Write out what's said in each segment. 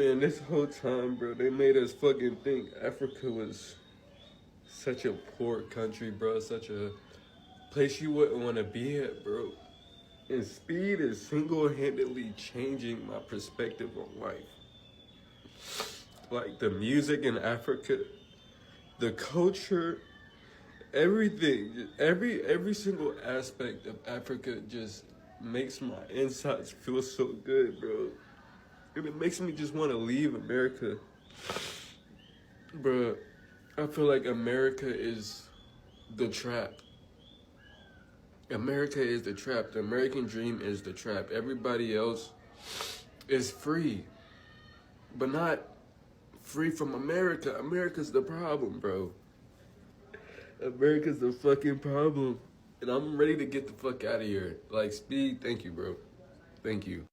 Man, this whole time, bro, they made us fucking think Africa was such a poor country, bro. Such a place you wouldn't want to be at, bro. And Speed is single-handedly changing my perspective on life. Like the music in Africa, the culture, everything, every single aspect of Africa just makes my insides feel so good, bro. And it makes me just want to leave America. Bro, I feel like America is the trap. America is the trap. The American dream is the trap. Everybody else is free, but not free from America. America's the problem, bro. America's the fucking problem. And I'm ready to get the fuck out of here. Like, Speed, thank you, bro. Thank you.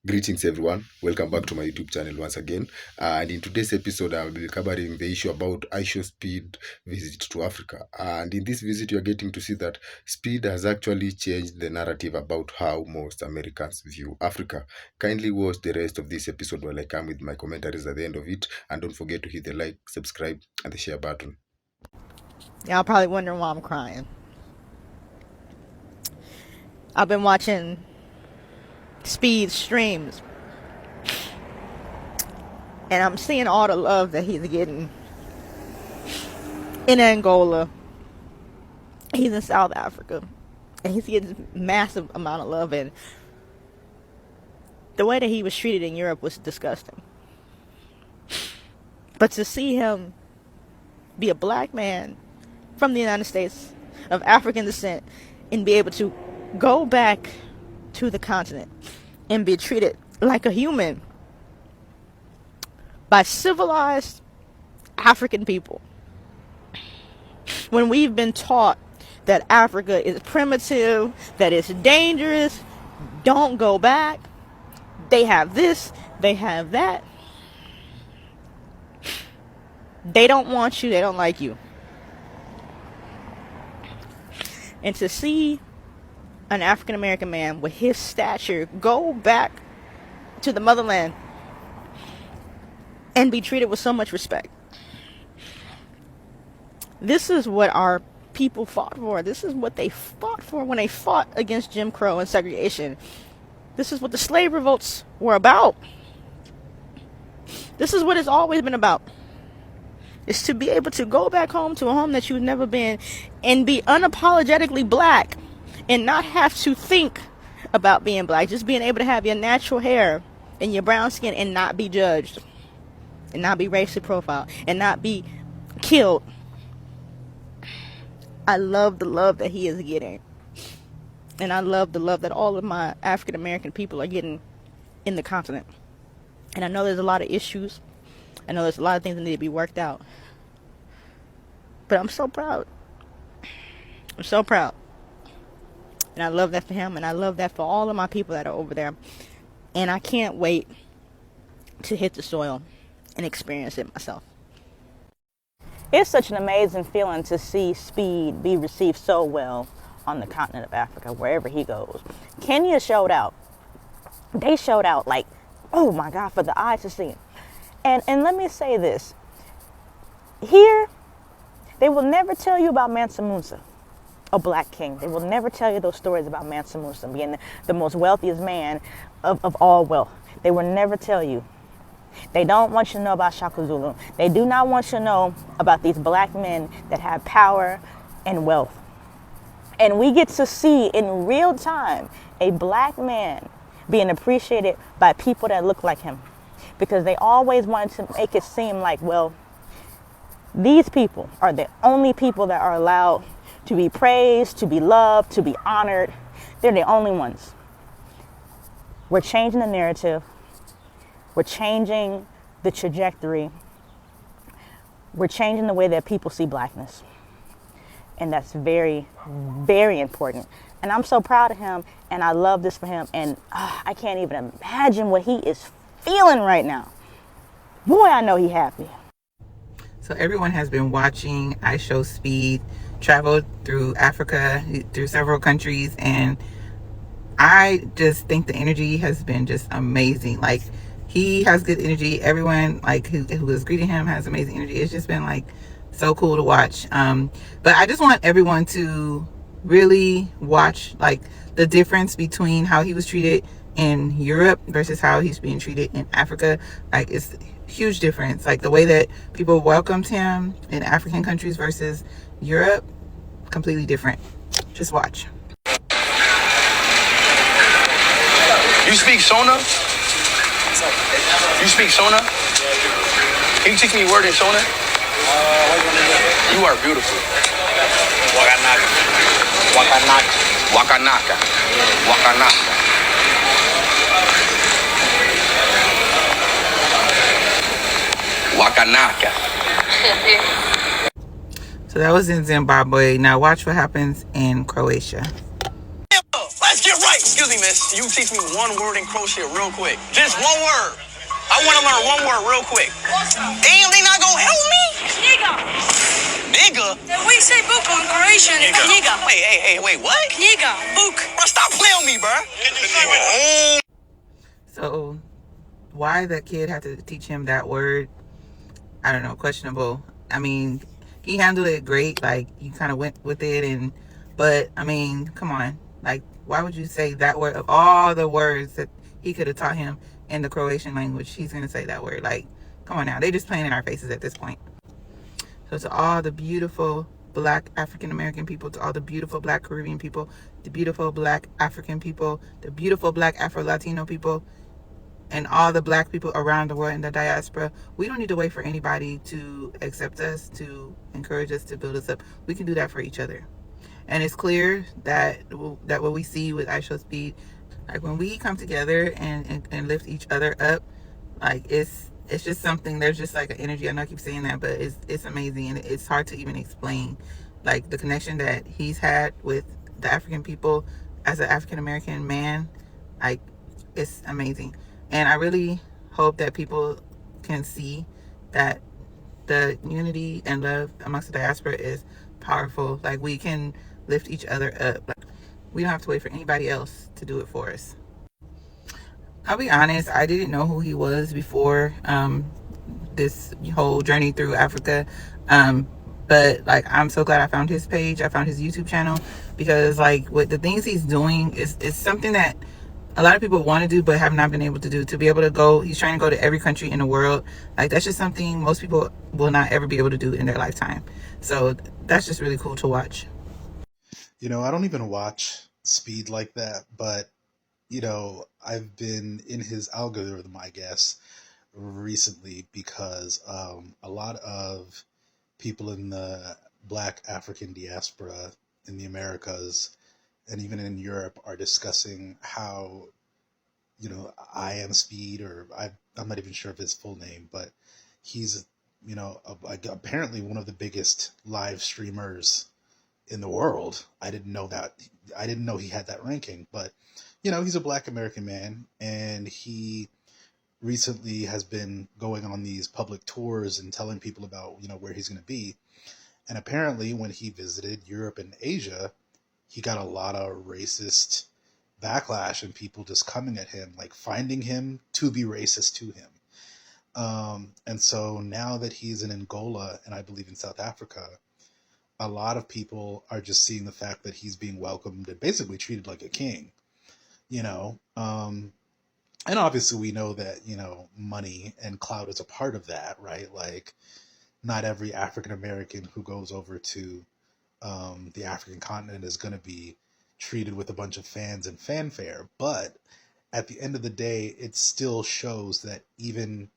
Greetings everyone, welcome back to my YouTube channel once again, and in today's episode I will be covering the issue about IShowSpeed visit to Africa. And in this visit you are getting to see that Speed has actually changed the narrative about how most Americans view Africa. Kindly watch the rest of this episode while I come with my commentaries at the end of it, and don't forget to hit the like, subscribe and the share button. Y'all probably wondering why I'm crying. I've been watching Speed streams, and I'm seeing all the love that he's getting in Angola. He's in South Africa, and he's getting massive amount of love, and the way that he was treated in Europe was disgusting. But to see him be a black man from the United States of African descent and be able to go back to the continent and be treated like a human by civilized African people, when we've been taught that Africa is primitive, that it's dangerous, don't go back, they have this, they have that, they don't want you, they don't like you. And to see an African American man with his stature go back to the motherland and be treated with so much respect. This is what our people fought for. This is what they fought for when they fought against Jim Crow and segregation. This is what the slave revolts were about. This is what it's always been about. It's to be able to go back home to a home that you've never been and be unapologetically black. And not have to think about being black. Just being able to have your natural hair and your brown skin and not be judged. And not be racially profiled. And not be killed. I love the love that he is getting. And I love the love that all of my African American people are getting in the continent. And I know there's a lot of issues. I know there's a lot of things that need to be worked out. But I'm so proud. I'm so proud. And I love that for him, and I love that for all of my people that are over there. And I can't wait to hit the soil and experience it myself. It's such an amazing feeling to see Speed be received so well on the continent of Africa, wherever he goes. Kenya showed out. They showed out like, oh my God, for the eyes to see. And let me say this. Here, they will never tell you about Mansa Musa, a black king. They will never tell you those stories about Mansa Musa being the most wealthiest man of all wealth. They will never tell you. They don't want you to know about Shaka Zulu. They do not want you to know about these black men that have power and wealth. And we get to see in real time a black man being appreciated by people that look like him. Because they always wanted to make it seem like, well, these people are the only people that are allowed to be praised, to be loved, to be honored. They're the only ones. We're changing the narrative. We're changing the trajectory. We're changing the way that people see blackness. And that's very, very important. And I'm so proud of him, and I love this for him. And I can't even imagine what he is feeling right now. Boy, I know he's happy. So everyone has been watching IShowSpeed travel through Africa, through several countries, and I just think the energy has been just amazing. Like, he has good energy. Everyone like who was greeting him has amazing energy. It's just been like so cool to watch. But I just want everyone to really watch like the difference between how he was treated in Europe versus how he's being treated in Africa. Like it's a huge difference. Like the way that people welcomed him in African countries versus Europe, completely different. Just watch. You speak Shona? You speak Shona? Can you teach me a word in Shona? You are beautiful. Wakanaka. Wakanaka. Wakanaka. Wakanaka. Wakanaka. So that was in Zimbabwe. Now watch what happens in Croatia. Let's get right. Excuse me, miss. You teach me one word in crochet real quick. Just one word. I want to learn one word real quick. Damn, they not gonna help me? Knjiga. Nigga? We say book on Croatian. Knjiga. Wait, what? Knjiga. Book. Bro, stop playing with me, bro. So why that kid had to teach him that word, I don't know, questionable. I mean, he handled it great. Like, he kind of went with it. But, I mean, come on. Like, why would you say that word? Of all the words that he could have taught him in the Croatian language, he's going to say that word. Like, come on now. They just playing in our faces at this point. So to all the beautiful Black African-American people, to all the beautiful Black Caribbean people, the beautiful Black African people, the beautiful Black Afro-Latino people, and all the Black people around the world in the diaspora, we don't need to wait for anybody to accept us, to encourage us, to build us up. We can do that for each other. And it's clear that what we see with iShowSpeed, like when we come together and lift each other up, like it's just something. There's just like an energy. I know I keep saying that, but it's amazing, and it's hard to even explain. Like the connection that he's had with the African people as an African American man, like it's amazing. And I really hope that people can see that the unity and love amongst the diaspora is powerful. Like we can lift each other up. Like, we don't have to wait for anybody else to do it for us. I'll be honest, I didn't know who he was before this whole journey through Africa. But like I'm so glad I found his page. I found his YouTube channel, because like with the things he's doing is something that a lot of people want to do but have not been able to do. To be able to go, he's trying to go to every country in the world. Like that's just something most people will not ever be able to do in their lifetime. So that's just really cool to watch. You know, I don't even watch Speed like that, but, you know, I've been in his algorithm, I guess, recently because a lot of people in the Black African diaspora in the Americas and even in Europe are discussing how, you know, I Am Speed, or I'm not even sure of his full name, but he's, you know, apparently one of the biggest live streamers in the world. I didn't know that. I didn't know he had that ranking, but you know, he's a Black American man, and he recently has been going on these public tours and telling people about, you know, where he's going to be. And apparently when he visited Europe and Asia, he got a lot of racist backlash and people just coming at him, like finding him to be racist to him. And so now that he's in Angola and I believe in South Africa, a lot of people are just seeing the fact that he's being welcomed and basically treated like a king, you know. And obviously we know that, you know, money and clout is a part of that, right? Like not every African American who goes over to the African continent is going to be treated with a bunch of fans and fanfare. But at the end of the day, it still shows that even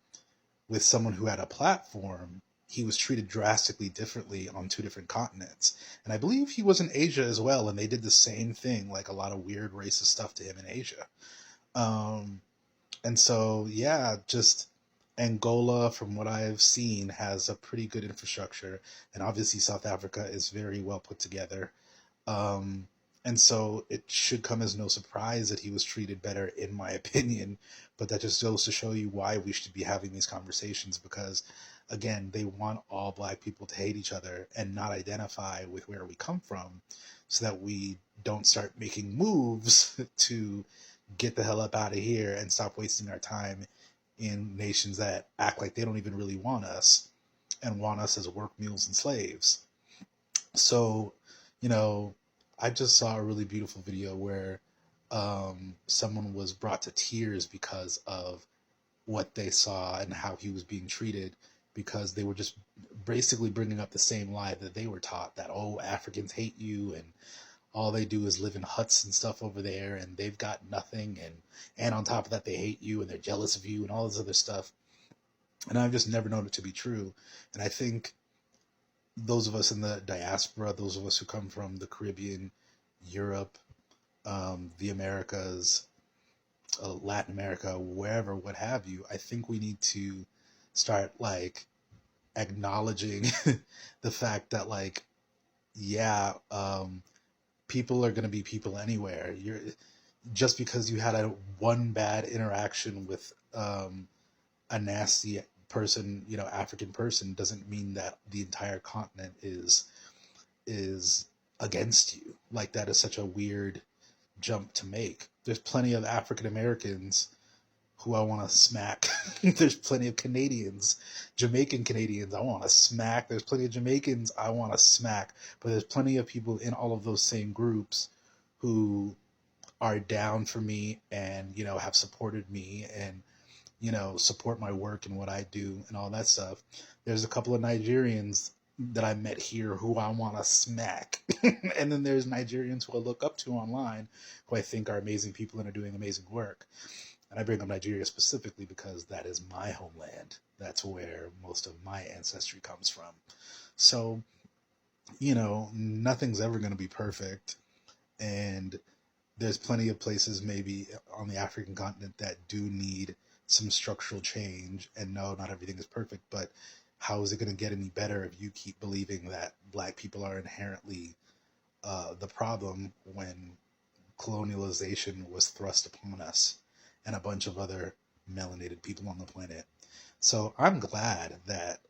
with someone who had a platform, he was treated drastically differently on two different continents. And I believe he was in Asia as well, and they did the same thing, like a lot of weird racist stuff to him in Asia. And so, yeah, just Angola, from what I've seen, has a pretty good infrastructure. And obviously South Africa is very well put together. And so it should come as no surprise that he was treated better, in my opinion. But that just goes to show you why we should be having these conversations, because again, they want all Black people to hate each other and not identify with where we come from, so that we don't start making moves to get the hell up out of here and stop wasting our time in nations that act like they don't even really want us and want us as work mules and slaves. So, you know, I just saw a really beautiful video where someone was brought to tears because of what they saw and how he was being treated, because they were just basically bringing up the same lie that they were taught, that, oh, Africans hate you and all they do is live in huts and stuff over there and they've got nothing, and on top of that they hate you and they're jealous of you and all this other stuff. And I've just never known it to be true. And I think those of us in the diaspora, those of us who come from the Caribbean, Europe, the Americas, Latin America, wherever, what have you, I think we need to start like acknowledging the fact that, like, yeah, people are going to be people anywhere. You're just because you had a one bad interaction with a nasty person, you know, African person, doesn't mean that the entire continent is against you. Like, that is such a weird jump to make. There's plenty of African Americans who I want to smack. There's plenty of Canadians, Jamaican Canadians I want to smack. There's plenty of Jamaicans I want to smack. But there's plenty of people in all of those same groups who are down for me and, you know, have supported me and, you know, support my work and what I do and all that stuff. There's a couple of Nigerians that I met here who I want to smack. And then there's Nigerians who I look up to online who I think are amazing people and are doing amazing work. And I bring up Nigeria specifically because that is my homeland. That's where most of my ancestry comes from. So, you know, nothing's ever going to be perfect. And there's plenty of places maybe on the African continent that do need some structural change. And no, not everything is perfect, but how is it going to get any better if you keep believing that Black people are inherently the problem when colonialization was thrust upon us and a bunch of other melanated people on the planet? So I'm glad that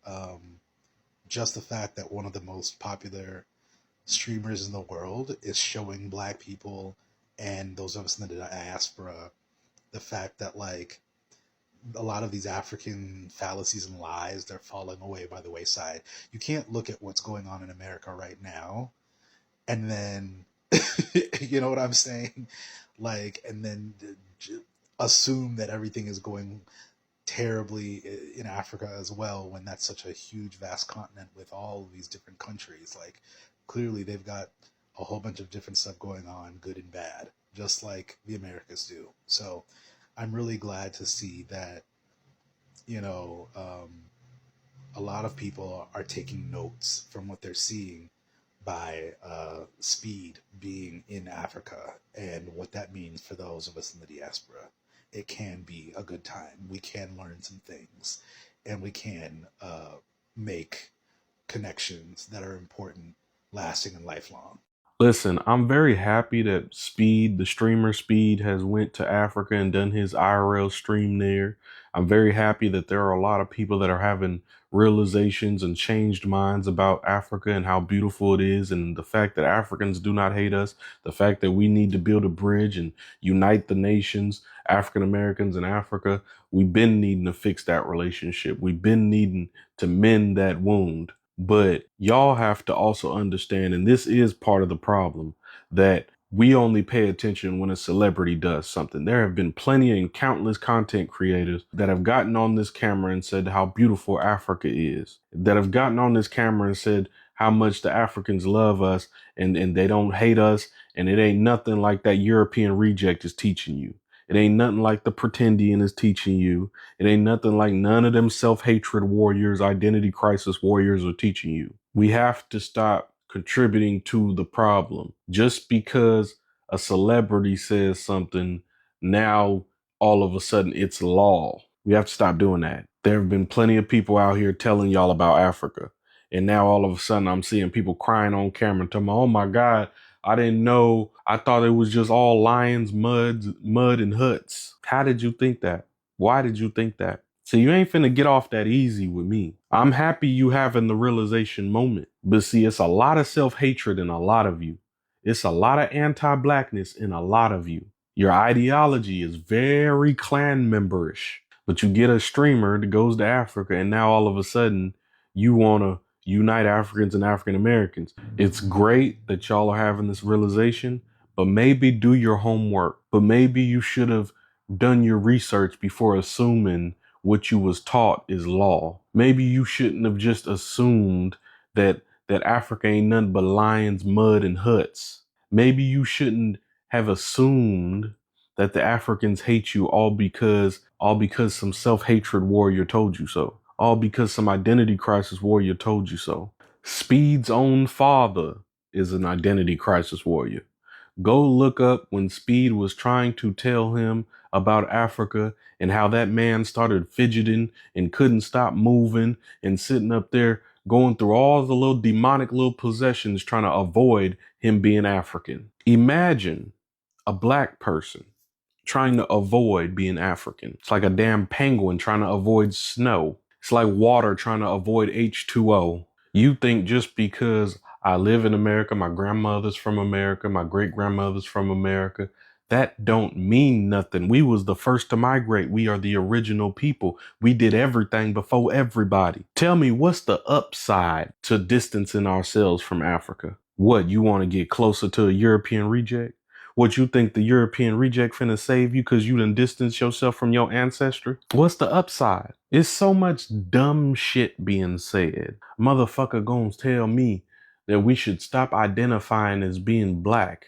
just the fact that one of the most popular streamers in the world is showing Black people and those of us in the diaspora the fact that, like, a lot of these African fallacies and lies, they're falling away by the wayside. You can't look at what's going on in America right now and then, you know what I'm saying? Like, and then assume that everything is going terribly in Africa as well, when that's such a huge, vast continent with all of these different countries. Like, clearly they've got a whole bunch of different stuff going on, good and bad, just like the Americas do. So I'm really glad to see that, you know, a lot of people are taking notes from what they're seeing by Speed being in Africa and what that means for those of us in the diaspora. It can be a good time. We can learn some things, and we can make connections that are important, lasting, and lifelong. Listen, I'm very happy that Speed, the streamer Speed, has went to Africa and done his IRL stream there. I'm very happy that there are a lot of people that are having realizations and changed minds about Africa and how beautiful it is, and the fact that Africans do not hate us, the fact that we need to build a bridge and unite the nations, African Americans in Africa. We've been needing to fix that relationship. We've been needing to mend that wound. But y'all have to also understand, and this is part of the problem, that we only pay attention when a celebrity does something. There have been plenty and countless content creators that have gotten on this camera and said how beautiful Africa is, that have gotten on this camera and said how much the Africans love us and they don't hate us. And it ain't nothing like that European reject is teaching you. It ain't nothing like the pretendian is teaching you. It ain't nothing like none of them self-hatred warriors, identity crisis warriors are teaching you. We have to stop contributing to the problem. Just because a celebrity says something, now all of a sudden it's law. We have to stop doing that. There have been plenty of people out here telling y'all about Africa. And now all of a sudden I'm seeing people crying on camera and telling me, oh my God, I didn't know. I thought it was just all lions, mud, and huts. How did you think that? Why did you think that? So you ain't finna get off that easy with me. I'm happy you having the realization moment. But see, it's a lot of self-hatred in a lot of you. It's a lot of anti-blackness in a lot of you. Your ideology is very clan memberish. But you get a streamer that goes to Africa, and now all of a sudden you want to unite Africans and African Americans. It's great that y'all are having this realization, but maybe do your homework. But maybe you should have done your research before assuming what you was taught is law. Maybe you shouldn't have just assumed that Africa ain't nothing but lions, mud, and huts. Maybe you shouldn't have assumed that the Africans hate you all because some self-hatred warrior told you so. All because some identity crisis warrior told you so. Speed's own father is an identity crisis warrior. Go look up when Speed was trying to tell him about Africa and how that man started fidgeting and couldn't stop moving and sitting up there going through all the little demonic little possessions trying to avoid him being African. Imagine a black person trying to avoid being African. It's like a damn penguin trying to avoid snow. It's like water trying to avoid H2O. You think just because I live in America, my grandmother's from America, my great-grandmother's from America, that don't mean nothing. We was the first to migrate. We are the original people. We did everything before everybody. Tell me, what's the upside to distancing ourselves from Africa? What, you want to get closer to a European reject? What, you think the European reject finna save you because you done distanced yourself from your ancestry? What's the upside? It's so much dumb shit being said. Motherfucker gonna tell me that we should stop identifying as being black.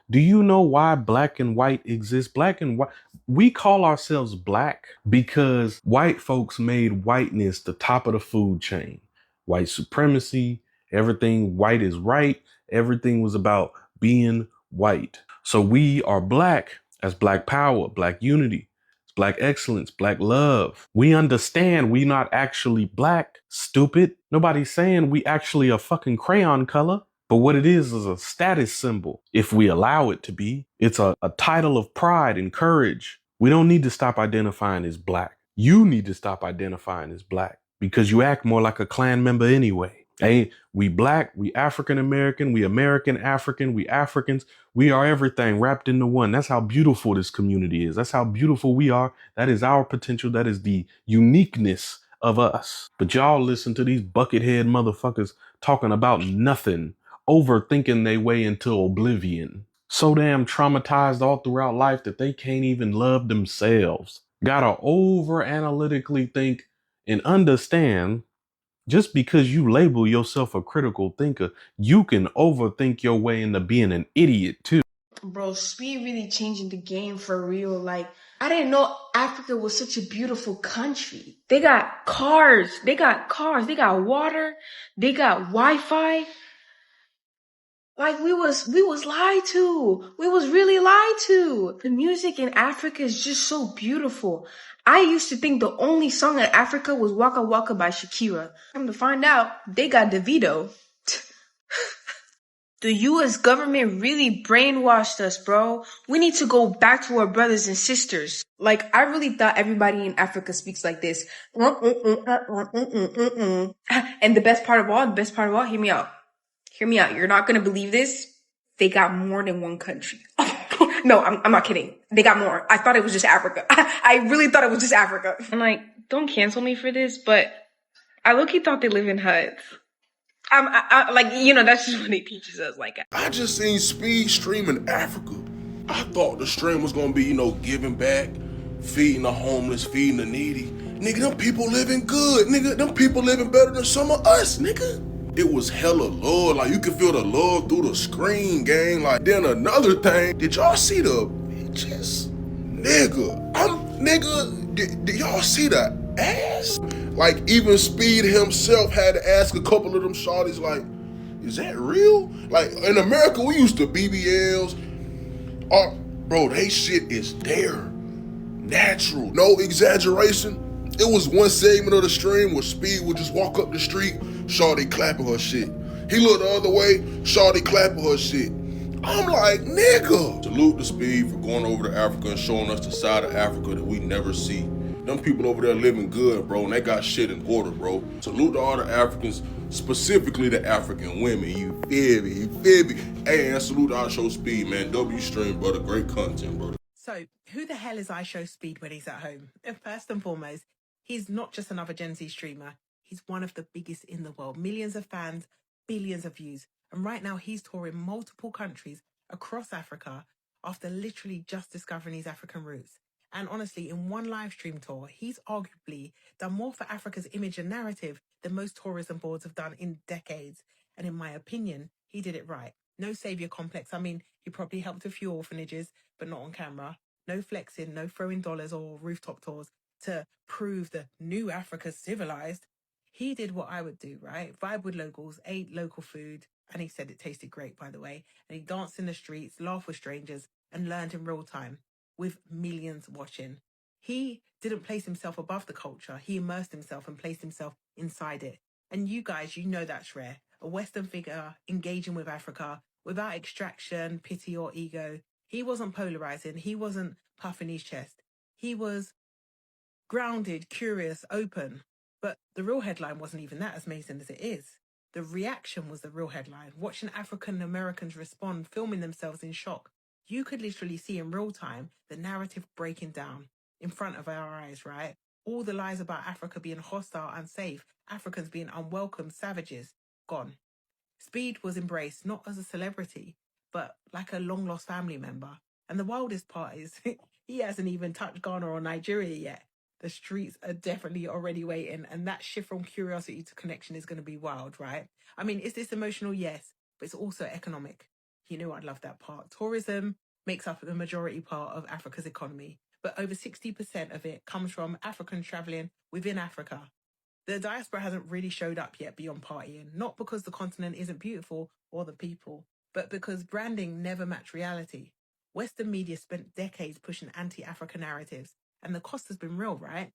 Do you know why black and white exists? Black and white, we call ourselves black because white folks made whiteness the top of the food chain. White supremacy, everything white is right. Everything was about being white. So we are black as black power, black unity, black excellence, black love. We understand we not actually black, stupid. Nobody's saying we actually a fucking crayon color. But what it is a status symbol, if we allow it to be. It's a title of pride and courage. We don't need to stop identifying as black. You need to stop identifying as black because you act more like a Klan member anyway. Hey, we black, we African American, we American African, we Africans. We are everything wrapped into one. That's how beautiful this community is. That's how beautiful we are. That is our potential. That is the uniqueness of us. But y'all listen to these buckethead motherfuckers talking about nothing, overthinking their way into oblivion. So damn traumatized all throughout life that they can't even love themselves. Gotta over analytically think and understand. Just because you label yourself a critical thinker, you can overthink your way into being an idiot too. Bro, Speed really changing the game for real. Like, I didn't know Africa was such a beautiful country. They got cars, they got water, they got Wi-Fi. Like, we was lied to. We was really lied to. The music in Africa is just so beautiful. I used to think the only song in Africa was Waka Waka by Shakira. Come to find out, they got Davido. The US government really brainwashed us, bro. We need to go back to our brothers and sisters. Like, I really thought everybody in Africa speaks like this. And the best part of all, hear me out. Hear me out. You're not going to believe this. They got more than one country. No, I'm not kidding. They got more. I thought it was just Africa. I really thought it was just Africa. And like, don't cancel me for this, but I low-key thought they live in huts. I like, you know, that's just what they teaches us. Like, I just seen Speed stream in Africa. I thought the stream was gonna be, you know, giving back, feeding the homeless, feeding the needy. Nigga, them people living good. Nigga, them people living better than some of us, nigga. It was hella love. Like, you could feel the love through the screen, gang. Like, then another thing, did y'all see the bitches? Nigga, did y'all see the ass? Like, even Speed himself had to ask a couple of them shawties, like, is that real? Like, in America, we used to BBLs. Oh, bro, they shit is there. Natural, no exaggeration. It was one segment of the stream where Speed would just walk up the street, shawty clapping her shit. He looked the other way, shawty clapping her shit. I'm like, nigga. Salute to Speed for going over to Africa and showing us the side of Africa that we never see. Them people over there living good, bro, and they got shit in order, bro. Salute to all the Africans, specifically the African women. You feel me? Hey, and salute to our show Speed, man. W Stream, brother. Great content, brother. So, who the hell is iShowSpeed when he's at home? First and foremost, he's not just another Gen Z streamer. He's one of the biggest in the world. Millions of fans, billions of views. And right now, he's touring multiple countries across Africa after literally just discovering his African roots. And honestly, in one live stream tour, he's arguably done more for Africa's image and narrative than most tourism boards have done in decades. And in my opinion, he did it right. No savior complex. I mean, he probably helped a few orphanages, but not on camera. No flexing, no throwing dollars or rooftop tours to prove the new Africa's civilized. He did what I would do, right? Vibe with locals, ate local food, and he said it tasted great, by the way. And he danced in the streets, laughed with strangers, and learned in real time with millions watching. He didn't place himself above the culture. He immersed himself and placed himself inside it. And you guys, you know that's rare. A Western figure engaging with Africa without extraction, pity, or ego. He wasn't polarizing. He wasn't puffing his chest. He was grounded, curious, open. But the real headline wasn't even that as amazing as it is. The reaction was the real headline. Watching African Americans respond, filming themselves in shock. You could literally see in real time the narrative breaking down in front of our eyes, right? All the lies about Africa being hostile, unsafe, Africans being unwelcome, savages, gone. Speed was embraced not as a celebrity, but like a long-lost family member. And the wildest part is he hasn't even touched Ghana or Nigeria yet. The streets are definitely already waiting, and that shift from curiosity to connection is going to be wild, right? I mean, is this emotional? Yes, but it's also economic. You know, I'd love that part. Tourism makes up the majority part of Africa's economy, but over 60% of it comes from Africans traveling within Africa. The diaspora hasn't really showed up yet beyond partying, not because the continent isn't beautiful or the people, but because branding never matched reality. Western media spent decades pushing anti-African narratives, and the cost has been real, right?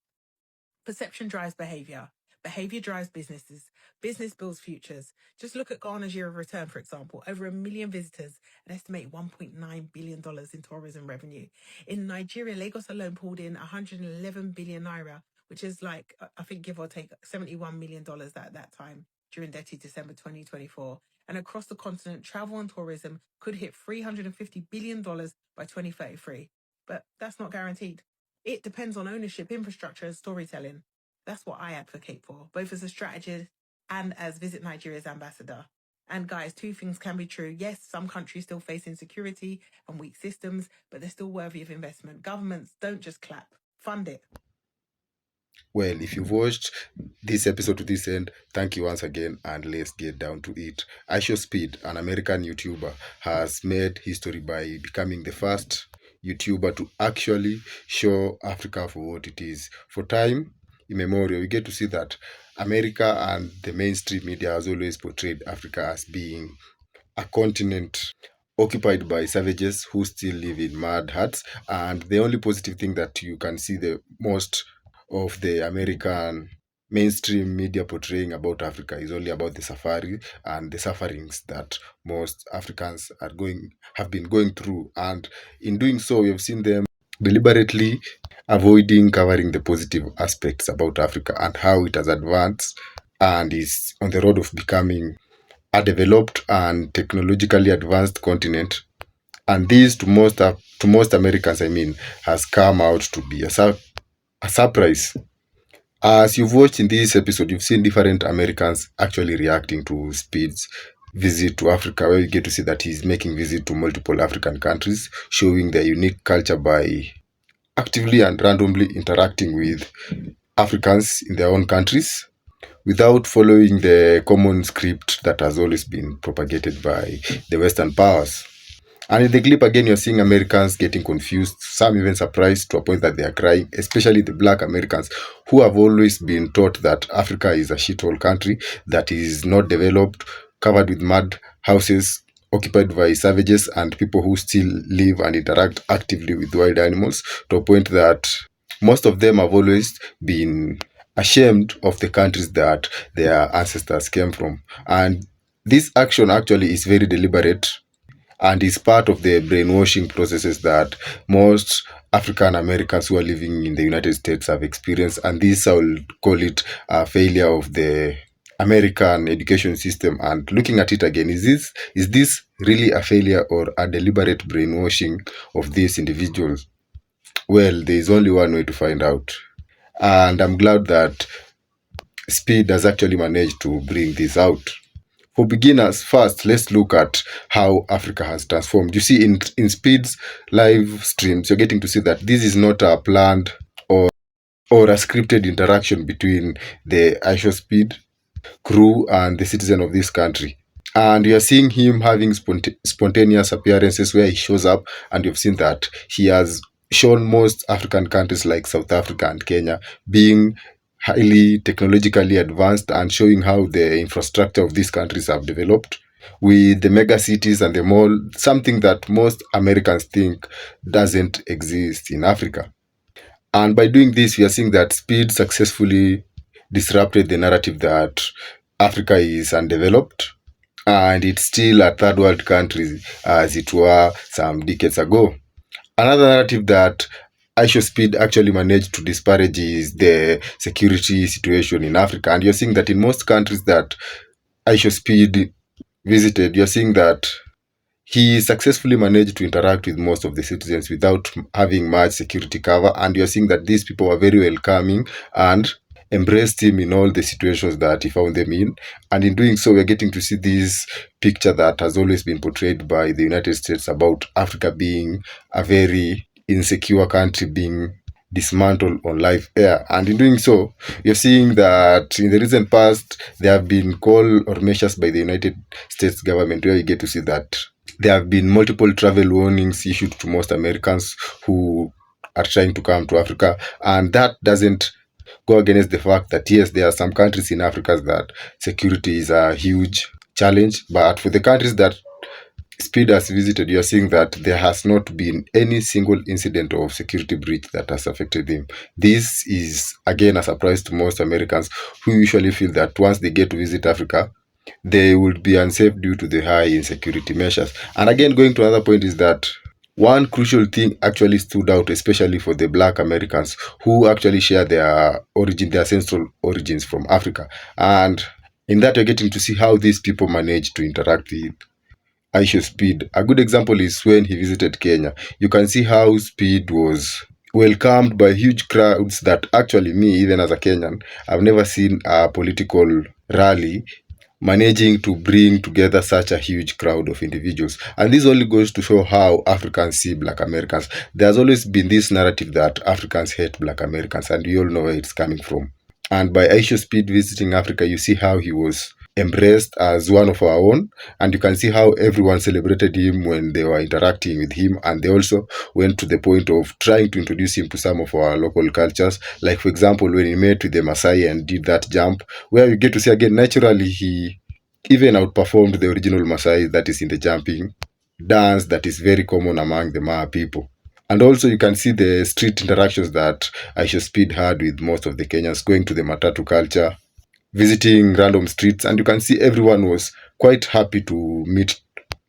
Perception drives behavior. Behavior drives businesses. Business builds futures. Just look at Ghana's year of return, for example. Over 1 million visitors, an estimated $1.9 billion in tourism revenue. In Nigeria, Lagos alone pulled in 111 billion naira, which is like, I think, give or take $71 million at that time during dirty December 2024. And across the continent, travel and tourism could hit $350 billion by 2033. But that's not guaranteed. It depends on ownership, infrastructure, and storytelling. That's what I advocate for, both as a strategist and as Visit Nigeria's ambassador. And guys, two things can be true. Yes, some countries still face insecurity and weak systems, but they're still worthy of investment. Governments don't just clap, fund it. Well, if you've watched this episode to this end, thank you once again, and let's get down to it. iShowSpeed, an American YouTuber, has made history by becoming the first YouTuber to actually show Africa for what it is. For time immemorial, we get to see that America and the mainstream media has always portrayed Africa as being a continent occupied by savages who still live in mud huts, and the only positive thing that you can see the most of the American mainstream media portraying about Africa is only about the safari and the sufferings that most Africans have been going through. And in doing so, we have seen them deliberately avoiding covering the positive aspects about Africa and how it has advanced and is on the road of becoming a developed and technologically advanced continent. And this, to most Americans, has come out to be a surprise. As you've watched in this episode, you've seen different Americans actually reacting to Speed's visit to Africa, where you get to see that he's making visit to multiple African countries, showing their unique culture by actively and randomly interacting with Africans in their own countries without following the common script that has always been propagated by the Western powers. And in the clip again, you're seeing Americans getting confused, some even surprised to a point that they are crying, especially the black Americans who have always been taught that Africa is a shithole country that is not developed, covered with mud houses, occupied by savages and people who still live and interact actively with wild animals, to a point that most of them have always been ashamed of the countries that their ancestors came from. And this action actually is very deliberate and is part of the brainwashing processes that most African Americans who are living in the United States have experienced. And this, I will call it a failure of the American education system. And looking at it again, is this really a failure or a deliberate brainwashing of these individuals? Well, there is only one way to find out. And I'm glad that Speed has actually managed to bring this out. For beginners, first, let's look at how Africa has transformed. You see, in Speed's live streams, you're getting to see that this is not a planned or a scripted interaction between the iShowSpeed crew and the citizen of this country. And you're seeing him having spontaneous appearances where he shows up, and you've seen that he has shown most African countries like South Africa and Kenya being highly technologically advanced and showing how the infrastructure of these countries have developed with the mega cities and the mall, something that most Americans think doesn't exist in Africa. And by doing this, we are seeing that Speed successfully disrupted the narrative that Africa is undeveloped and it's still a third world country as it were some decades ago. Another narrative that iShowSpeed actually managed to disparage is the security situation in Africa. And you're seeing that in most countries that iShowSpeed visited, you're seeing that he successfully managed to interact with most of the citizens without having much security cover. And you're seeing that these people were very welcoming and embraced him in all the situations that he found them in. And in doing so, we're getting to see this picture that has always been portrayed by the United States about Africa being a very insecure country, being dismantled on live air. And in doing so, you're seeing that in the recent past, there have been call or measures by the United States government where you get to see that there have been multiple travel warnings issued to most Americans who are trying to come to Africa. And that doesn't go against the fact that, yes, there are some countries in Africa that security is a huge challenge. But for the countries that Speed has visited, you're seeing that there has not been any single incident of security breach that has affected him. This is, again, a surprise to most Americans who usually feel that once they get to visit Africa, they would be unsafe due to the high insecurity measures. And again, going to another point is that one crucial thing actually stood out, especially for the Black Americans who actually share their ancestral origins from Africa. And in that, you're getting to see how these people manage to interact with iShowSpeed. A good example is when he visited Kenya. You can see how Speed was welcomed by huge crowds that actually me, even as a Kenyan, I've never seen a political rally managing to bring together such a huge crowd of individuals. And this only goes to show how Africans see Black Americans. There's always been this narrative that Africans hate Black Americans, and we all know where it's coming from. And by iShowSpeed visiting Africa, you see how he was embraced as one of our own, and you can see how everyone celebrated him when they were interacting with him, and they also went to the point of trying to introduce him to some of our local cultures, like for example when he met with the Maasai and did that jump, where you get to see again naturally he even outperformed the original Maasai that is in the jumping dance that is very common among the Maa people. And also you can see the street interactions that iShowSpeed had with most of the Kenyans, going to the Matatu culture, visiting random streets, and you can see everyone was quite happy to meet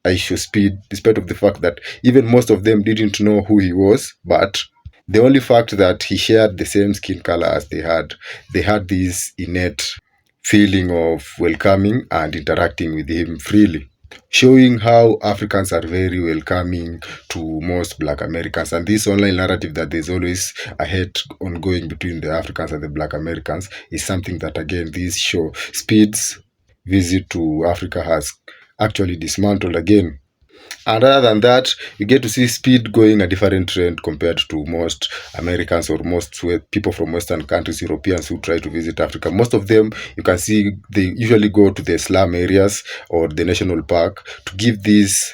iShowSpeed, despite of the fact that even most of them didn't know who he was. But the only fact that he shared the same skin color as they had this innate feeling of welcoming and interacting with him freely, showing how Africans are very welcoming to most Black Americans. And this online narrative that there's always a hate ongoing between the Africans and the Black Americans is something that, again, this show, Speed's visit to Africa, has actually dismantled again. And other than that, you get to see Speed going a different trend compared to most Americans or most people from Western countries, Europeans who try to visit Africa. Most of them, you can see they usually go to the slum areas or the national park to give this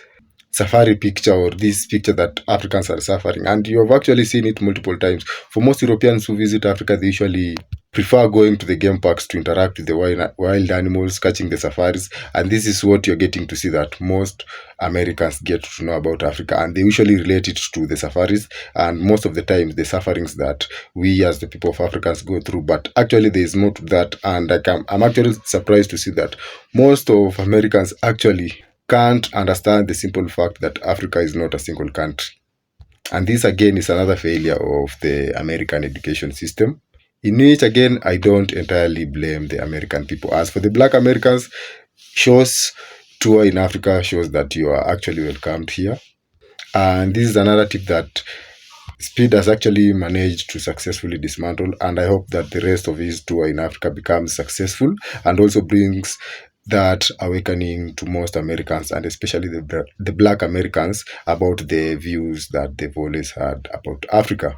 safari picture or this picture that Africans are suffering. And you have actually seen it multiple times. For most Europeans who visit Africa, they usually prefer going to the game parks to interact with the wild animals, catching the safaris. And this is what you're getting to see that most Americans get to know about Africa. And they usually relate it to the safaris. And most of the time, the sufferings that we as the people of Africans go through. But actually, there is more to that. And I'm actually surprised to see that most of Americans actually can't understand the simple fact that Africa is not a single country. And this again is another failure of the American education system, in which again I don't entirely blame the American people. As for the Black Americans, shows tour in Africa shows that you are actually welcomed here. And this is a narrative that Speed has actually managed to successfully dismantle, and I hope that the rest of his tour in Africa becomes successful and also brings that awakening to most Americans, and especially the Black Americans, about the views that they've always had about Africa.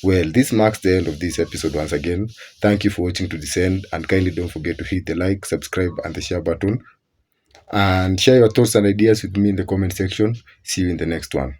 Well, this marks the end of this episode once again. Thank you for watching to this end, and kindly don't forget to hit the like, subscribe, and the share button. And share your thoughts and ideas with me in the comment section. See you in the next one.